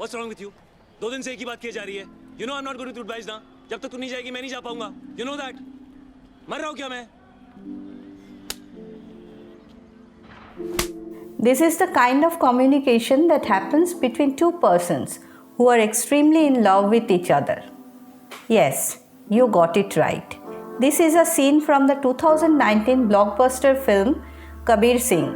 What's wrong with you? 2 दिन से एक ही बात की जा रही है. You know I'm not going to Dubai ना. जब तक तू नहीं जाएगी मैं नहीं जा पाऊंगा. You know that. मर रहा हूँ क्या मैं? This is the kind of communication that happens between two persons who are extremely in love with each other. Yes, you got it right. This is a scene from the 2019 blockbuster film Kabir Singh.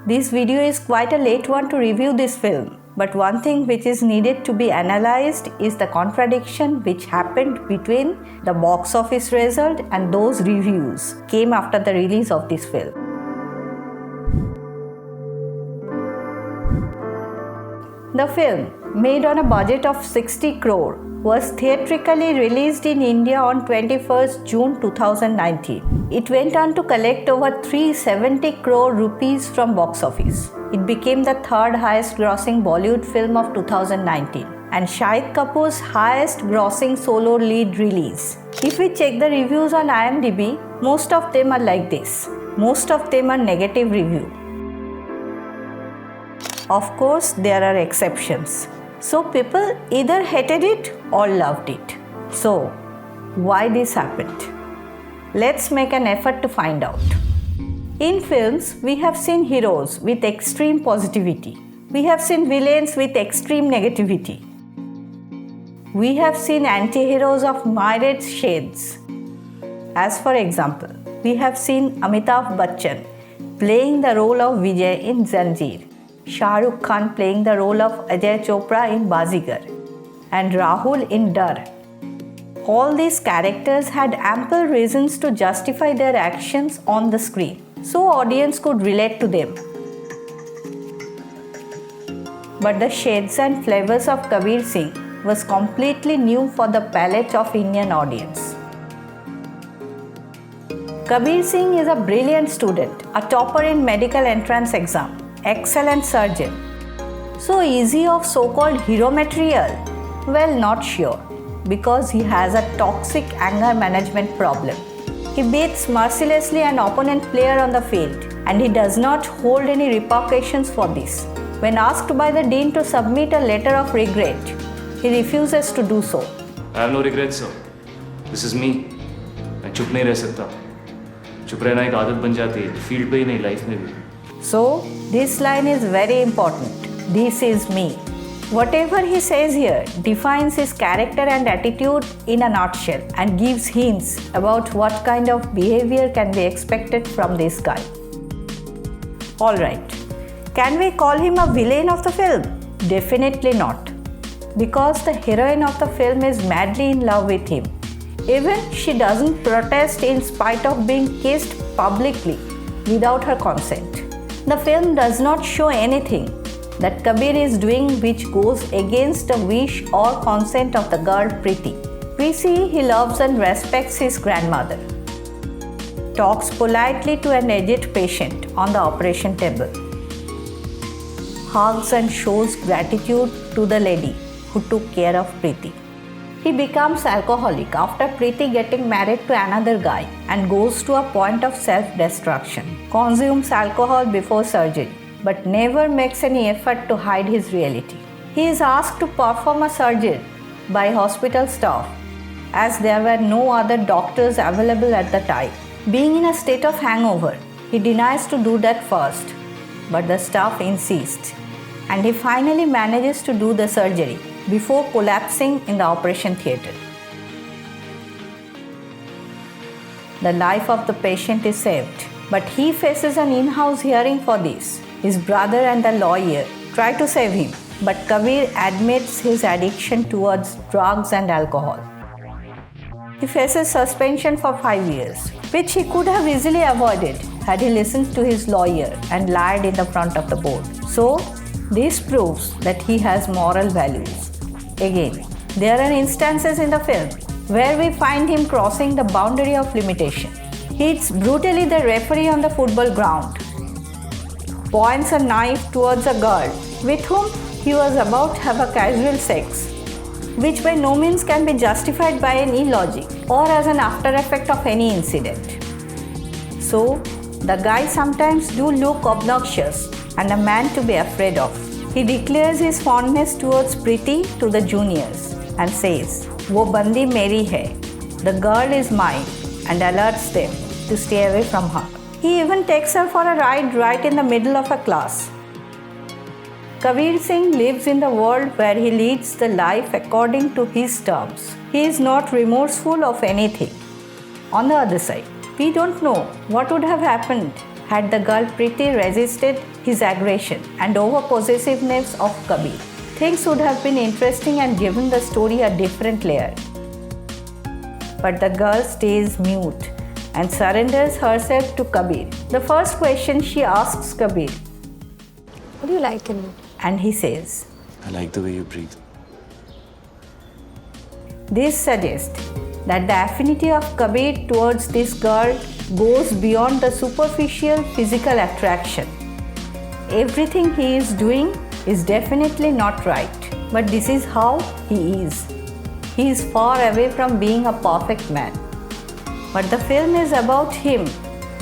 This video is quite a late one to review this film, but one thing which is needed to be analyzed is the contradiction which happened between the box office result and those reviews came after the release of this film. The film, made on a budget of 60 crore, was theatrically released in India on 21st June 2019. It went on to collect over 370 crore rupees from box office. It became the third highest grossing Bollywood film of 2019 and Shahid Kapoor's highest grossing solo lead release. If we check the reviews on IMDb, most of them are like this. Most of them are negative review. Of course, there are exceptions. So people either hated it or loved it. So, why this happened? Let's make an effort to find out. In films, we have seen heroes with extreme positivity. We have seen villains with extreme negativity. We have seen anti-heroes of myriad shades. As for example, we have seen Amitabh Bachchan playing the role of Vijay in Zanjeer, Shah Rukh Khan playing the role of Ajay Chopra in Bazigar, and Rahul in Dar. All these characters had ample reasons to justify their actions on the screen, so audience could relate to them. But the shades and flavors of Kabir Singh was completely new for the palate of Indian audience. Kabir Singh is a brilliant student, a topper in medical entrance exam, excellent surgeon. So easy of so-called hero material? Well, not sure, because he has a toxic anger management problem. He beats mercilessly an opponent player on the field, and he does not hold any repercussions for this. When asked by the dean to submit a letter of regret, he refuses to do so. I have no regrets, sir. This is me. मैं चुप नहीं रह सकता. चुप रहना एक आदत बन जाती है, फील्ड पे ही नहीं, लाइफ में भी. So, this line is very important. This is me. Whatever he says here defines his character and attitude in a nutshell and gives hints about what kind of behavior can be expected from this guy. Alright, can we call him a villain of the film? Definitely not. Because the heroine of the film is madly in love with him. Even she doesn't protest in spite of being kissed publicly without her consent. The film does not show anything that Kabir is doing which goes against the wish or consent of the girl Preeti. We see he loves and respects his grandmother, talks politely to an aged patient on the operation table, hugs and shows gratitude to the lady who took care of Preeti. He becomes alcoholic after Preeti getting married to another guy and goes to a point of self-destruction. Consumes alcohol before surgery, but never makes any effort to hide his reality. He is asked to perform a surgery by hospital staff as there were no other doctors available at the time. Being in a state of hangover, he denies to do that first, but the staff insists and he finally manages to do the surgery before collapsing in the operation theatre. The life of the patient is saved, but he faces an in-house hearing for this. His brother and the lawyer try to save him, but Kabir admits his addiction towards drugs and alcohol. He faces suspension for 5 years, which he could have easily avoided had he listened to his lawyer and lied in the front of the board. So, this proves that he has moral values. Again, there are instances in the film where we find him crossing the boundary of limitation. He hits brutally the referee on the football ground, points a knife towards a girl with whom he was about to have a casual sex, which by no means can be justified by any logic or as an after effect of any incident. So, the guy sometimes do look obnoxious and a man to be afraid of. He declares his fondness towards Priti to the juniors and says, "वो बंदी मेरी है, the girl is mine," and alerts them to stay away from her. He even takes her for a ride right in the middle of a class. Kabir Singh lives in the world where he leads the life according to his terms. He is not remorseful of anything. On the other side, we don't know what would have happened had the girl Priti resisted his aggression and over-possessiveness of Kabir. Things would have been interesting and given the story a different layer. But the girl stays mute and surrenders herself to Kabir. The first question she asks Kabir, "What do you like in me?" And he says, I like the way you breathe. This suggests that the affinity of Kabir towards this girl goes beyond the superficial physical attraction. Everything he is doing is definitely not right, but this is how he is. He is far away from being a perfect man. But the film is about him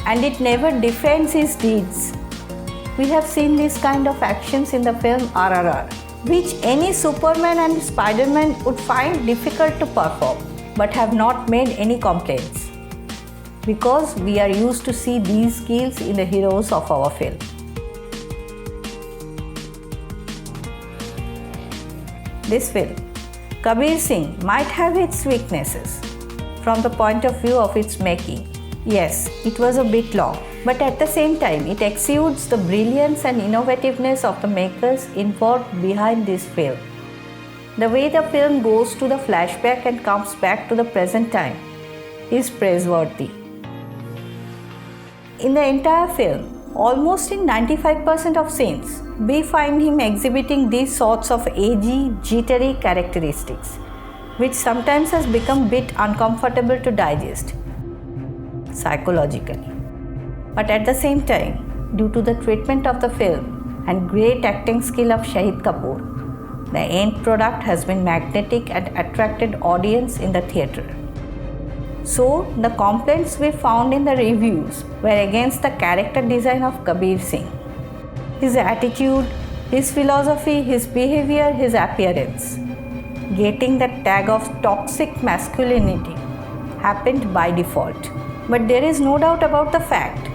and it never defends his deeds. We have seen this kind of actions in the film RRR, which any Superman and Spider-Man would find difficult to perform, but have not made any complaints. Because we are used to see these skills in the heroes of our film. This film, Kabir Singh, might have its weaknesses from the point of view of its making. Yes, it was a bit long, but at the same time, it exudes the brilliance and innovativeness of the makers involved behind this film. The way the film goes to the flashback and comes back to the present time is praiseworthy. In the entire film, almost in 95% of scenes, we find him exhibiting these sorts of agey, jittery characteristics, which sometimes has become a bit uncomfortable to digest psychologically. But at the same time, due to the treatment of the film and great acting skill of Shahid Kapoor, the end product has been magnetic and attracted audience in the theatre. So, the complaints we found in the reviews were against the character design of Kabir Singh. His attitude, his philosophy, his behavior, his appearance. Getting the tag of toxic masculinity happened by default. But there is no doubt about the fact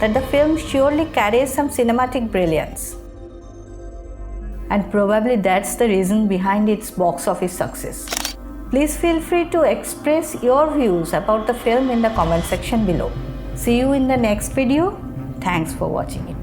that the film surely carries some cinematic brilliance. And probably that's the reason behind its box office success. Please feel free to express your views about the film in the comment section below. See you in the next video. Thanks for watching it.